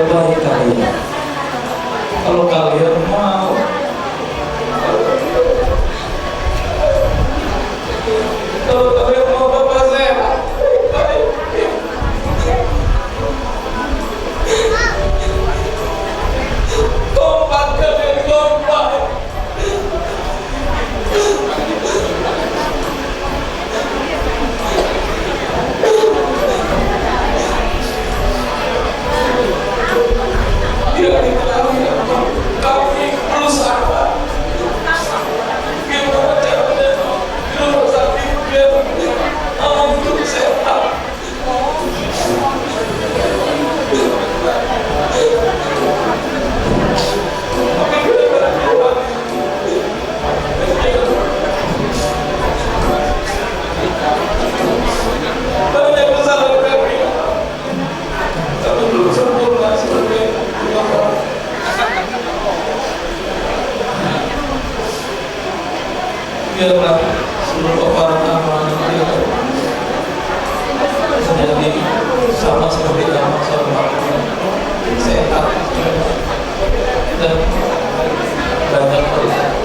baik kalian. Kalau kalian mau, kalau kalian mau bapak sehat, baik. Kompak kalian, kompak. Tidak diketahui kami berusaha gimana caranya di rumah sakit biar untuk sehat. Banyak kesalahan kami, tapi belum sempurna sebagai orang. Biarlah seluruh orang amal menjadi sama seperti amal sama sehat dan banyak berkat.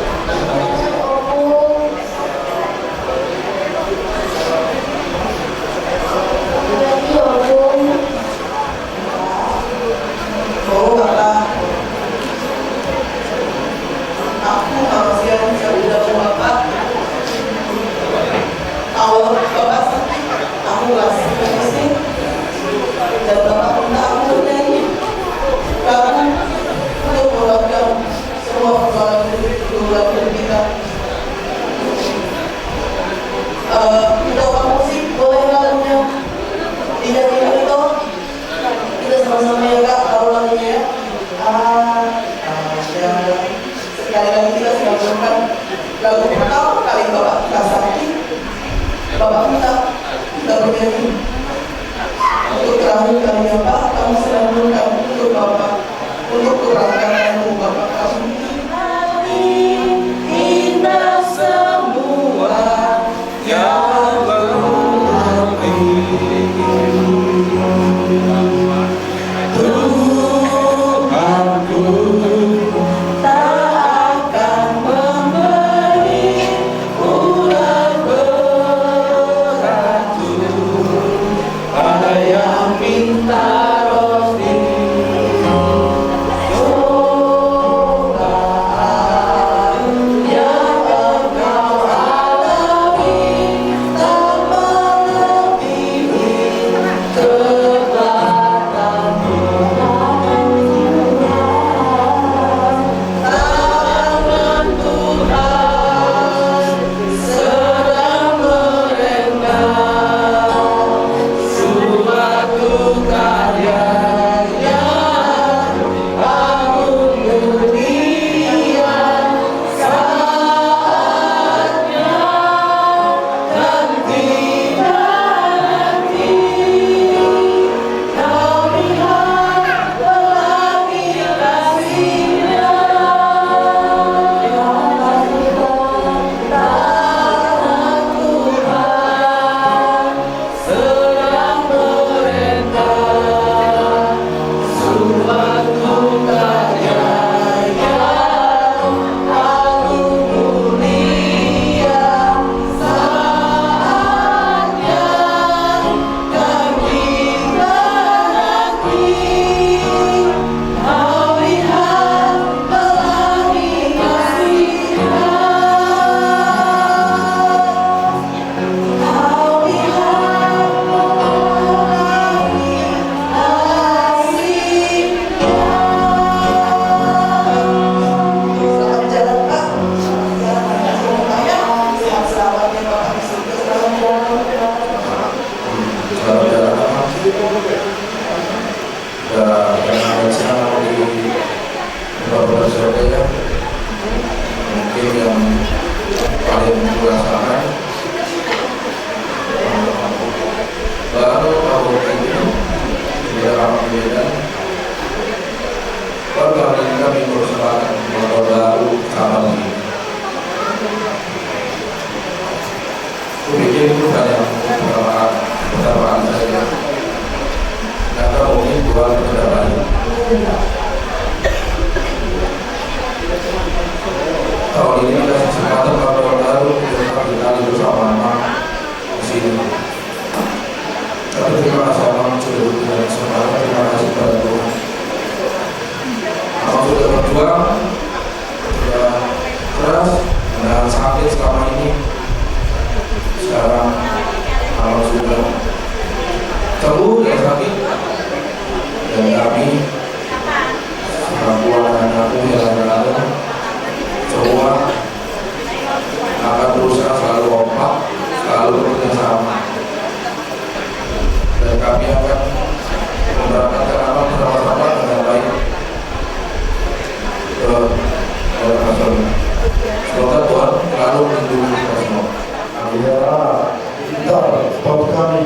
Itu banyak beberapa saja. Nggak tahu ini dua beberapa. Tahun ini kita kesempatan tahun baru kita bersama-sama di sini. Tapi terima kasih Abang sudah diberikan kesempatan, terima kasih kepada Tuhan. Abang sudah berjuang, sudah keras, menahan sakit selama ini. Sekarang Abang sudah sembuh dari sakit, dan kami selaku anak-anakku yang ada semua akan berusaha selalu kompak, selalu bekerja sama, dan kami akan memberangkatkan Abang bersama-sama dengan baik ke dalam nasional. Semoga Tuhan selalu melindungi kita semua. Ya, kita buat kami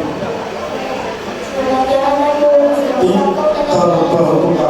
terbuka.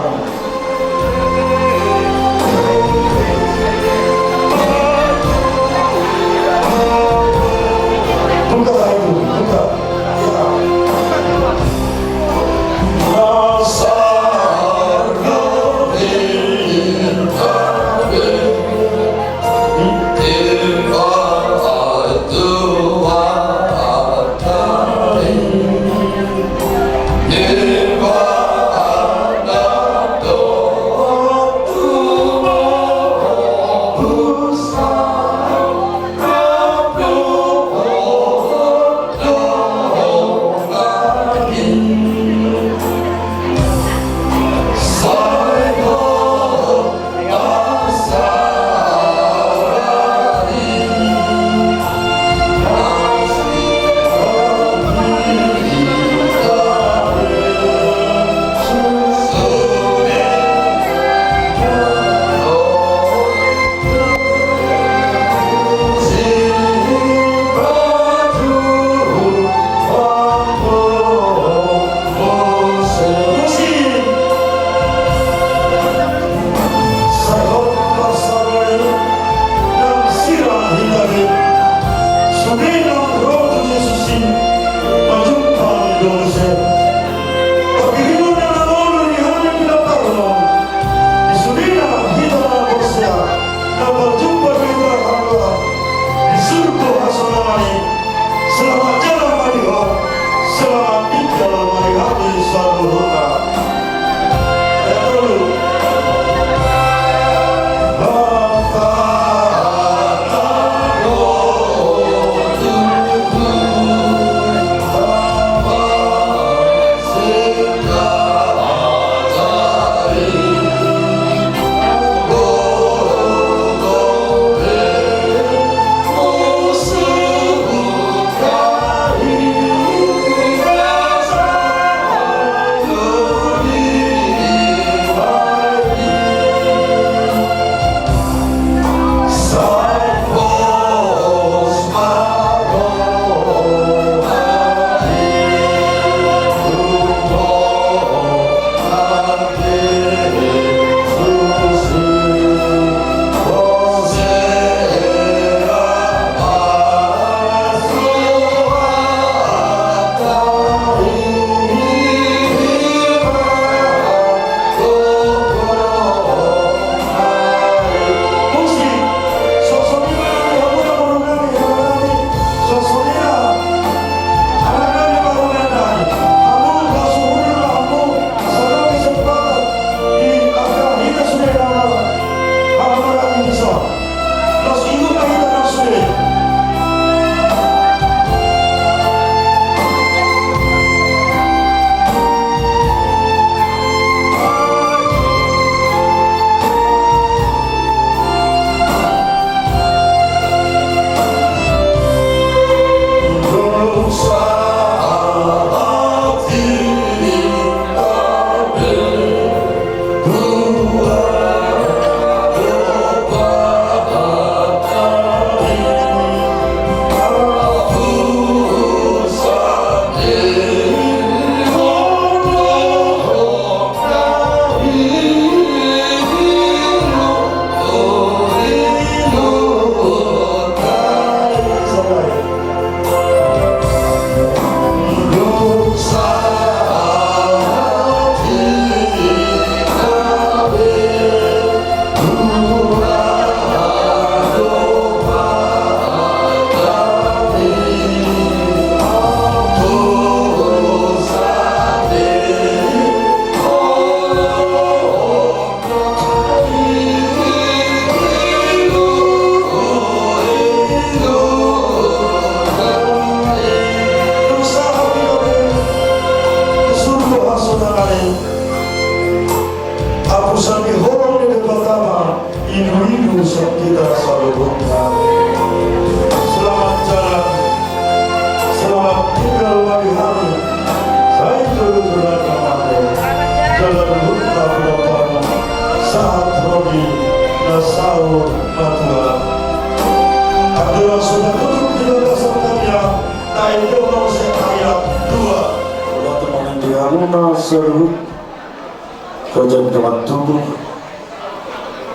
Raja di dalam tubuh,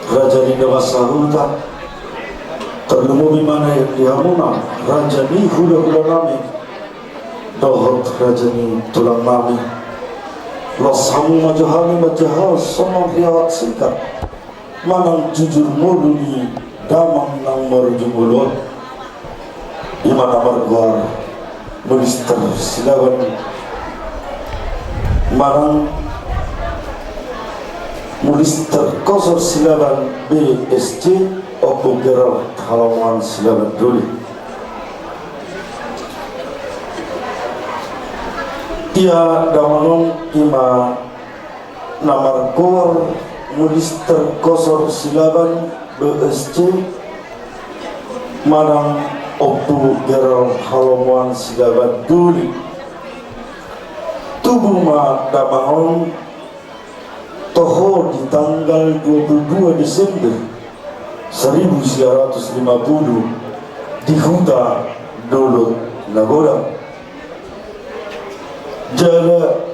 Raja di dalam sahuta, terlemu bimana yang dihamuna, Raja ni hula-hula nami, dohot Raja ni tulang nami, lasamu majahani majahal, somong riawat singkat, manang jujur mulu ni, damang nang marujungulot, imana margwar, Minister silawan, manang Minister Kosor silaban BSC Opo Gerald halaman silaban dulu. Ia damanong ima namar kor Minister Kosor silaban BSC manang Opo Gerald halaman silaban dulu. Tubuh ma damanong Toho di tanggal 22 Desember 1950 di Huta Dolot Nagoda. Jala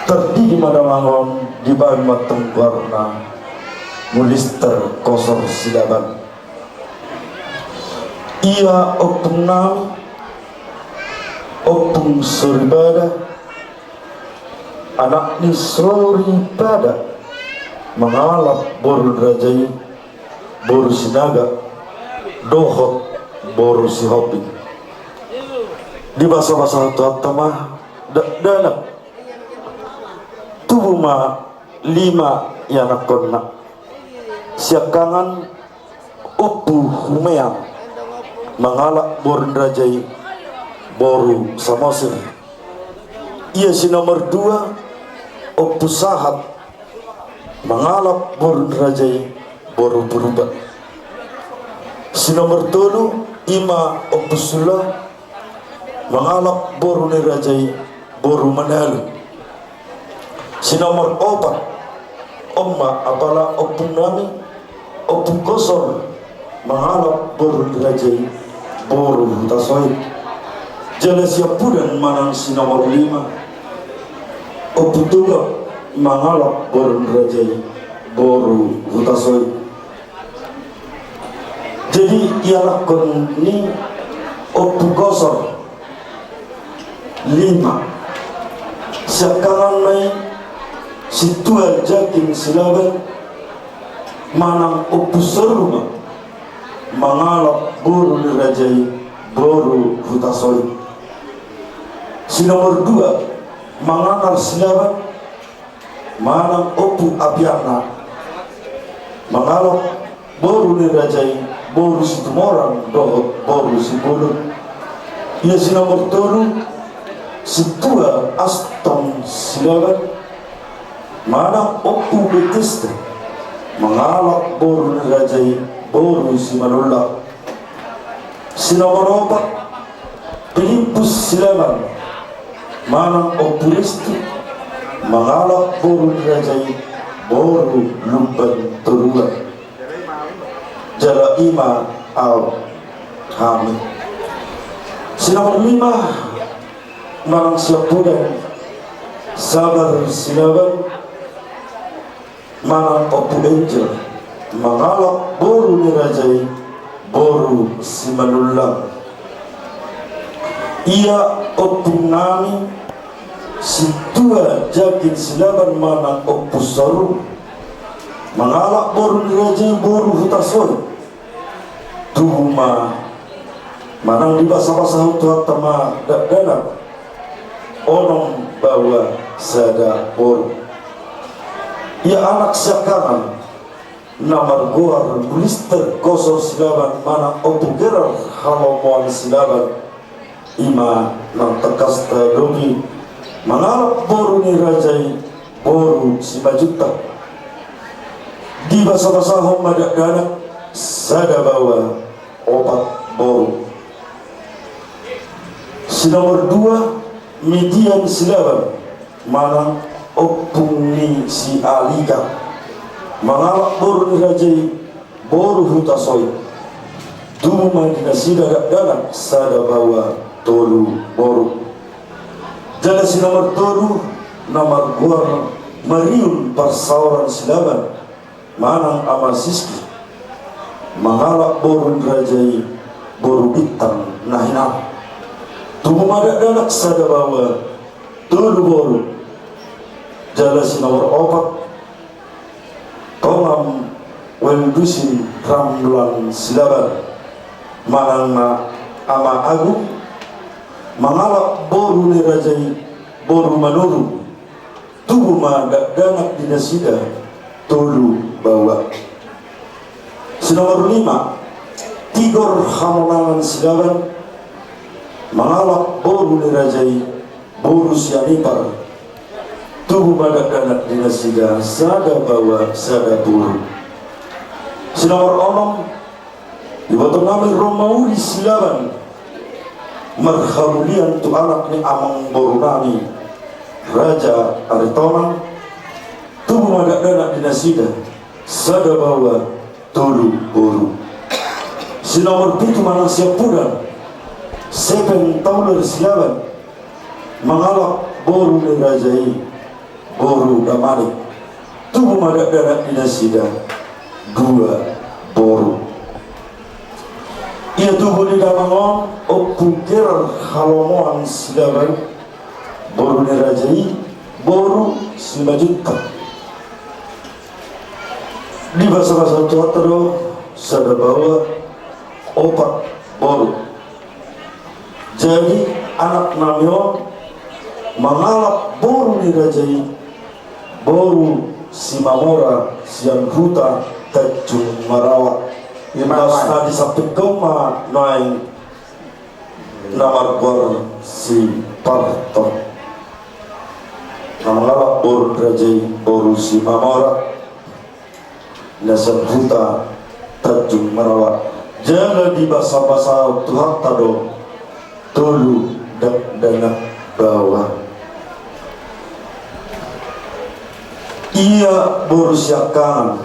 terdiri madamangon di bahan mateng warna Minister Kosor silaban. Ia opung nami, opung soribada, anak nisrori pada mengalap boru rajai boru sinaga dohot boru sihopi di bahasa-bahasa tuat-tamah dalam tubuh ma 5 yanak kona siakangan upu humeang mengalap boru rajai boru samosir. Ia si nomor 2 Opu sahat mengalap boru rajai boru berubah. Si nomor 3 Ima Opu sula mengalap boru rajai boru menalu. Si nomor 4 Omma apala Opu nami Opu Kosor mengalap boru rajai boru tasoid. Jala siap pudan manang si nomor 5 Opu tuga mengalap boru rajai boru hutasoi. Jadi ialah kon ni Opu Kosor 5 sekarang nai situa jakin silaban manang Opu seruma mengalap boru rajai boru hutasoi. Si nomor 2 manganar silaban manang Opu apiana mengalap boru rajai boru situmorang dohot boru sibulut. Ia si nomor 3 situa aston silaban manang Opu Betista mengalap boru rajai boru simanula. Si nomor 4 Pilimpus silaban manang Opu Risti mengalap boru rajai boru lumban terua. Jala ima al hamid. Si nomor 5 manang siapudan sabar silaban manang Opu Angel mengalap boru rajai boru simanullah. Ia Opu nami situa jakin silaban manang Opu soru mengalap boru rajai boru hutasoi. Tuhuma manang di bahasa-bahasa hutua tama dalam onong bawa sada boru. Ia anak siakanan namar goar Minister Kosor silaban manang Opu Gerald halaman silaban ima nang tekas telogi mengalap boru ni rajai boru si majuta. Di bahasa-bahasa homadak danak sada bawa obat boru. Si nomor 2 median silaban manang Opung ni si alika mengalap boru ni rajai boru hutasoi. Duma dinasida danak sada bawa tolu boru. Jala si nomor 3 nomor guar Mariun persauran silaban manang amasiski mangalak borun rajai boru bintang nahina tubuh madak danak sada bawa tulu boru jala sinawar opat tongam wendusin ramlan silaban manang ama agung mangalak boru ni rajai boru manuru tubuh madak danak dinasida tulu bawa. Nomor 5 Tigor hamonangan silaban mangalak boru ni rajai boru sianipar tubuh madak danak dinasida sada bawa sada boru. Nomor 6 Ibatul nami Romauri silaban marhamulian tu anak ni amang boru nami Raja Aritonang tubuh madak danak dinasida sada bawa tulu boru. Nomor 7 manang siap pudan sepen tauler silaban mangalak boru ni rajai boru damalik tubuh madak danak dinasida 2 boru. Ia tubuh di damangon opukir halomoan silaban boru ni rajai boru 5 juta. Di bahasa-bahasa Tuatero sada bawa 4 boru. Jadi anak namion mangalap boru ni rajai boru simamora sian huta tajung marawa imbasna disapit koma noing namar gor si parto mangalap boru rajai boru simamora nasan huta tajung marawa jala di basa-basa Tuhan tado tolu danak bawa. Ia berusiakan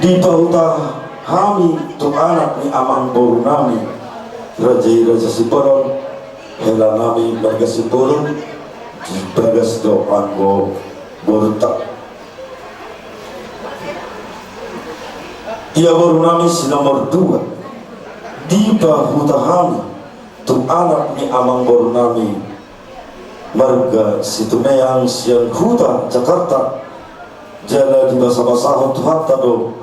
di pauta hami tu anak ni amang boru nami raja siporon hela nami marga siporon bagas do anggo boru tak. Ia baru nami si nomor 2 di bahutahami tu anak ni amang baru nami marga situ meyang siang huta Jakarta jala di basa-basa Tuhan tado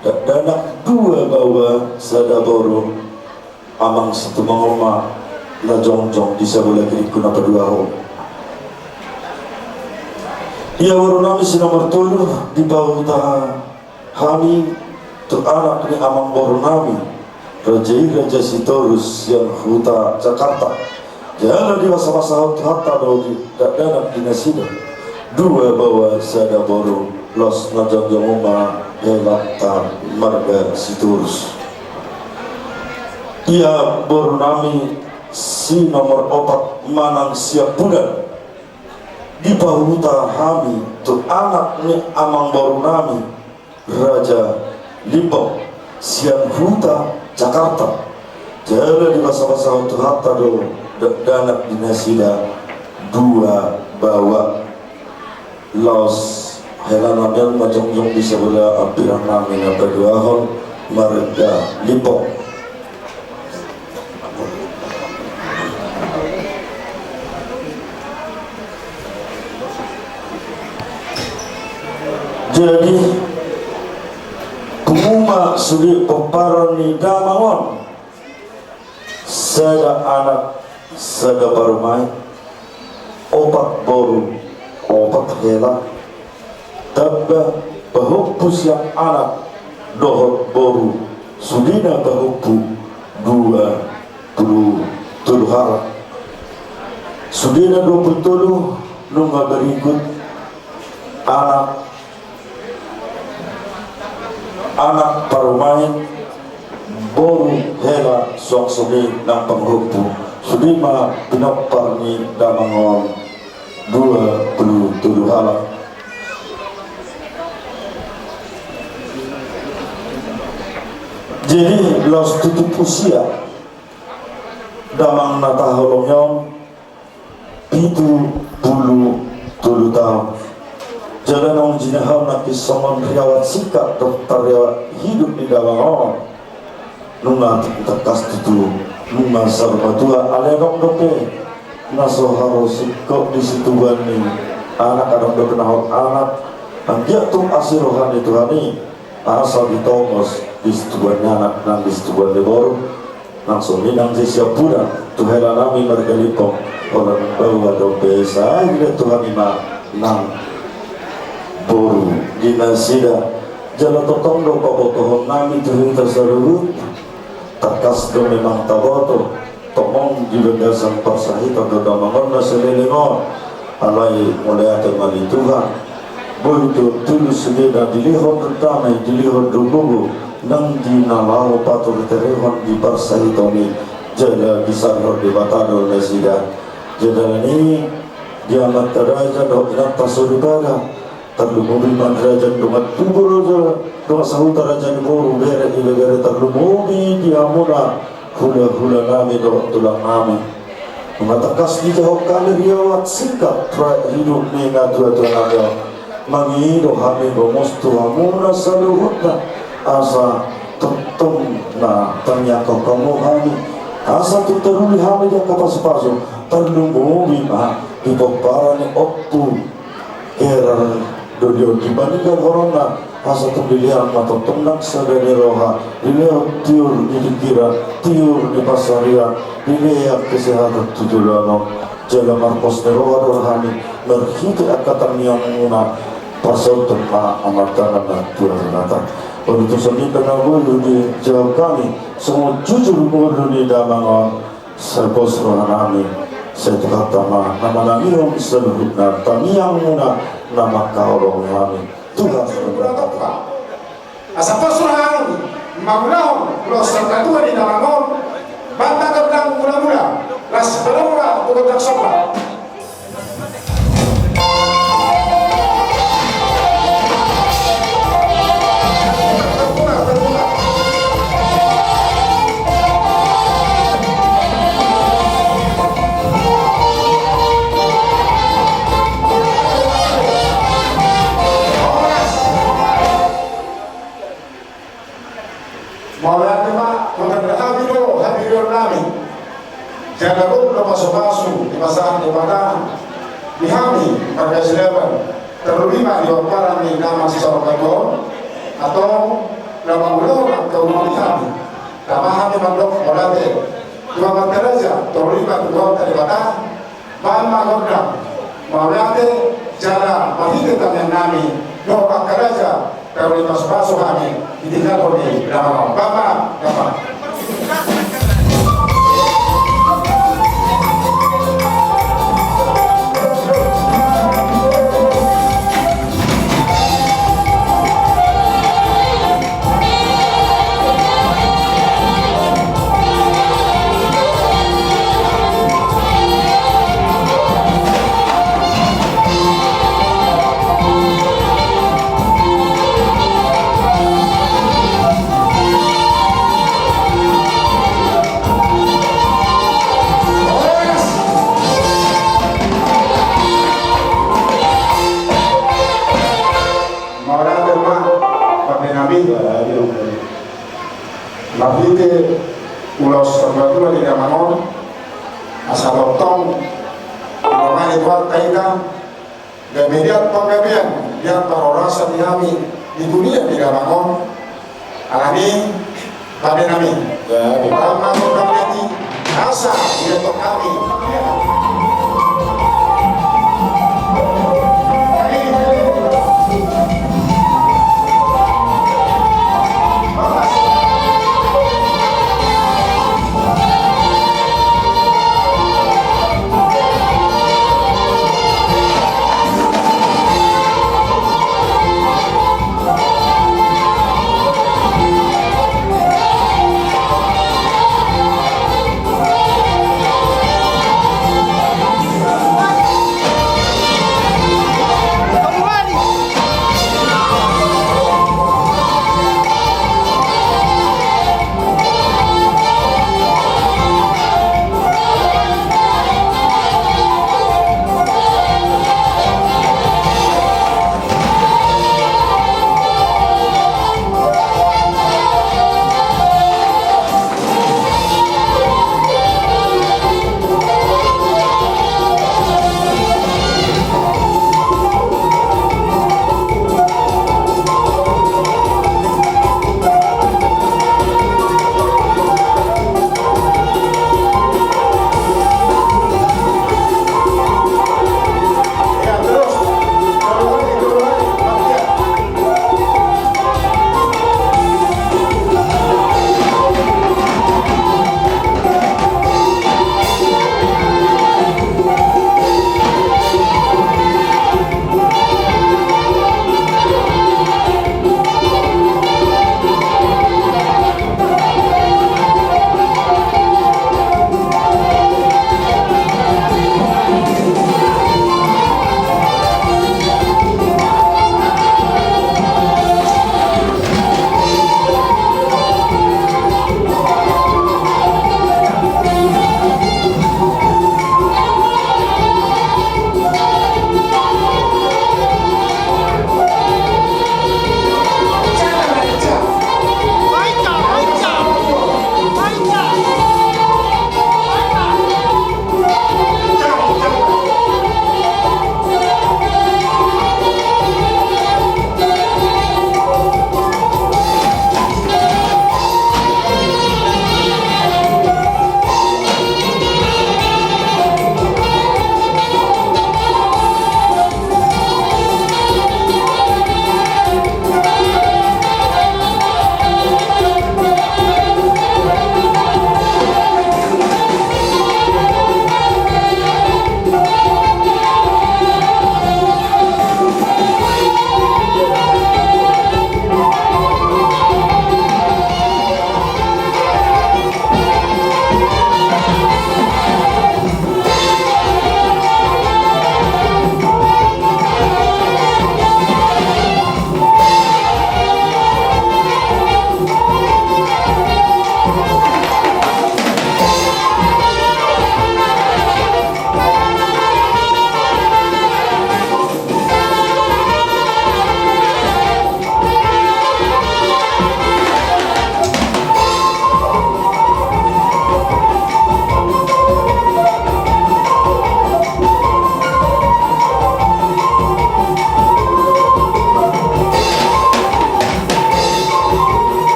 danak 2 bawa sada baru amang situ mangoma na jongjong di sebelah kiri kuna kedua ho. Ia baru nami si nomor 7 di bahutahami tu anak ni amang boru nami raja sitorus yang huta Jakarta jala di masa-masa hatta do danak dinasida 2 bawa sada boru los najongjongoma helata marga sitorus. Ia boru nami si nomor 4 manang siap bulan di bahuta hami tu anak ni amang boru nami raja Limbong siang huta Jakarta jala di masa-masa untuk hatta do danak dinasida 2 bawa los helanamyan majongjong di sebelah ampirang nami na berduahon marga Limbong. Jadi Penguma suri pemparan ni damangon sada anak sada barumai 4 boru 4 hela tabba bahupus yang anak dohot boru sudina bahupu 20 harap sudina 20 nunga berikut anak parumain boru hela sok sudi nang panghupu sudima pinopar ni damangon 27 halak. Jadi los tutup usia damang nataholongyon 70 tulu tahun jalan orang jinahau nak kisahon riawat sikap dokter riawat hidup di dalam orang nunga tekas tutu nunga sarbatua ada dong dope naso harus sikap di situ ni anak ada dope nahok anak dia tu asir rohani Tuhani asal ditomos di situ anak dan di situ baru langsung minang siap bulan Tuhela nami mergalipong orang bawa dope saya Tuhan ima nang boru dinasida jalan totong do pabotohon nami tuhin tersaluhut takas do memang taboto tomong juga dasang parsahit atau damangon na selilingon alay mulai akan mali Tuhan boito tulus segeda dilihon tertanay dilihon rumbubu nang dinalaw pato terehon di parsahitoni jala disarhor di batado nasida jala ni diamat teraja do inat tasudibara terlumubi mandrajan dengan tubur doa sahuta raja di boru bere di bere terlumubi diamuna hula nami do tulang nami mengatakas di jauh kali riawat sikap hidup ni ngatua-tua nami mangido hami gomos tuamuna saluhutna asa tutung na tanyako kamu hami asa tuteruli hami dia kapas-pasu terlumubi mah di bopara ni oktu era dodio dibandingkan corona asa pemilihan atau tenang sadari roha dilihat tiur di pikiran tiur di pasarian dilihat kesehatan tujulano jaga marpos neroha rohani merhiti akatan yang muna pasal tempat amartana dan turanata untuk seminta nabulu di jauh kami semua jujur bulu di dalam serbos rohani saya kata nama nami yang seluruh kami yang muna nama kau rohani Tuhan berapa asal pasuran magulau lo serta di dalam mall bantah kedang mula-mula las berapa untuk tak sopan jaga rumah masuk-masuk di masalah di mana dihami pada seleban terlebih di waparan di nama seseorang kagom atau nama ulama keumuman dihami nama hami mandok olate dua materaja terlebih di waparan di mana bama gondam maulate jala mahite tangan nami dua materaja terlebih masuk-masuk kami ditinggal di nama bama Nabite ulos terbatua di Damangon asal lotong Romani buat kaita dan media penggabian yang terorasa dihami di dunia di Damangon alami pada nami lama menggameti asa di letok kami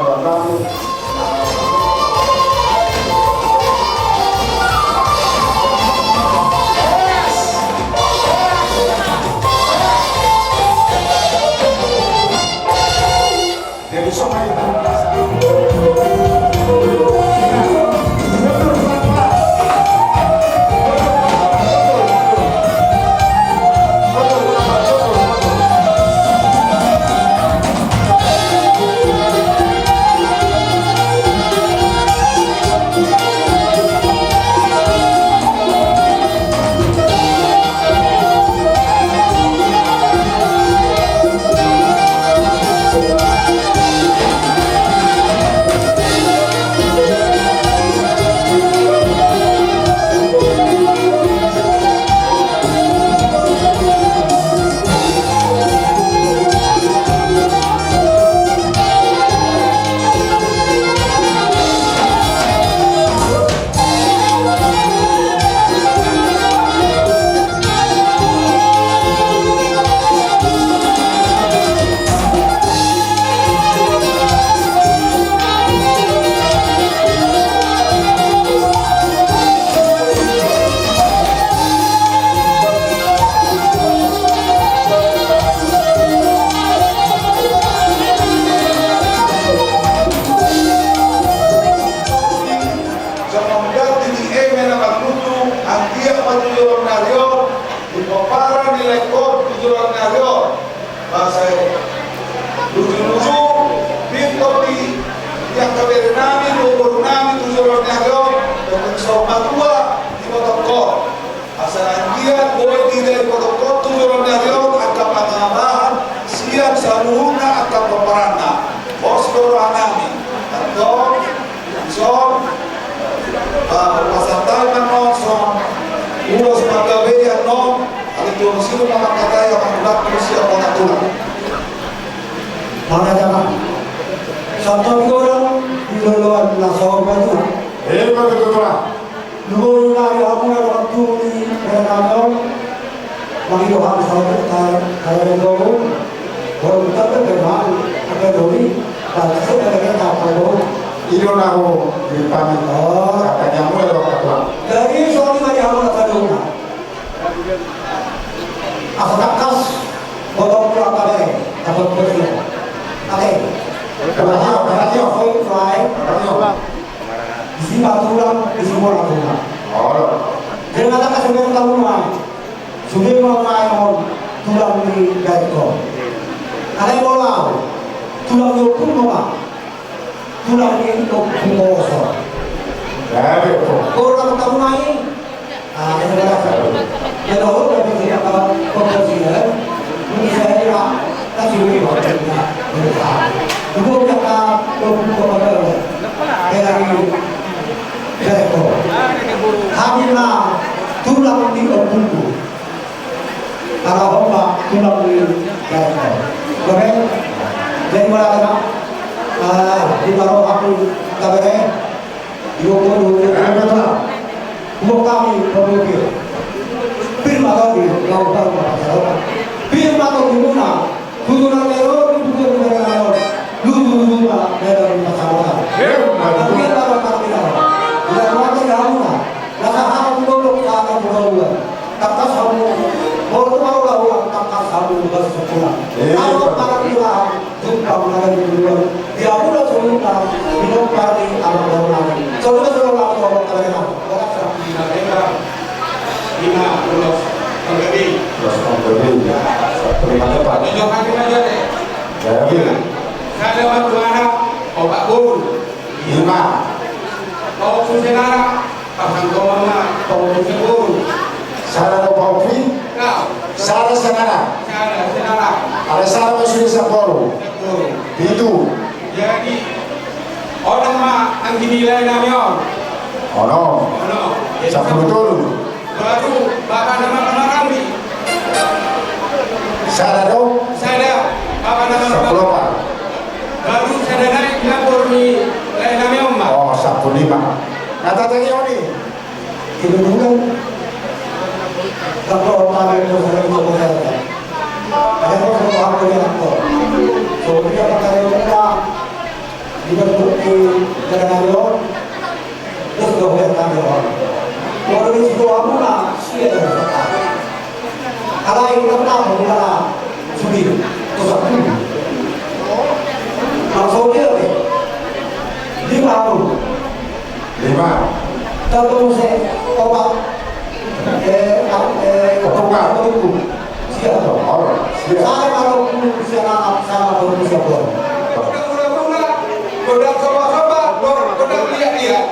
perwakilan kami. Jadi semua itu. dibentuk di Jakarta, terus doa orang. Kalau di situ aku nak siapa? Kalau yang kita bukan sulit, terus aku langsung dia lima. Tahu saya obat obat itu siapa? Saya kalau siapa sama siapa? Kodam sama-sama, kodam lihat dia.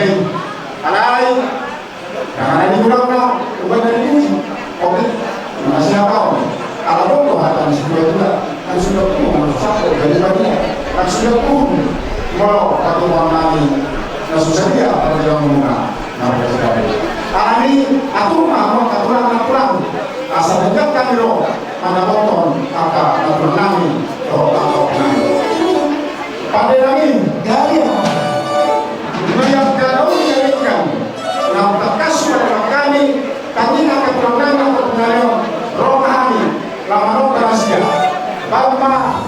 Jadi, alay, karena ini kurang bukan dari ini. Oke, masih apa? Kalau dong hatan sebuah juga, kan sudah pun satu dari bagian, kan sudah pun mau satu kami, nah susah dia pada jalan mengenal, nah sekali. Karena ini aturan, aturan, asal dekat kami loh, mana tonton, kakak, aturan kami, loh, kami. Pada kami, kalian. Yang kalau menjadikan nampak kasih pada kami akan program atau pengaruh rohani lama roh rahasia Bapa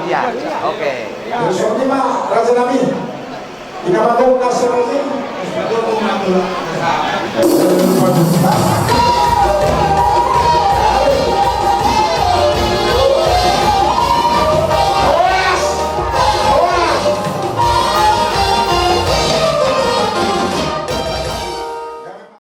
Iya, oke. Yusuf Lima, Raja Nabi. Inabago kasih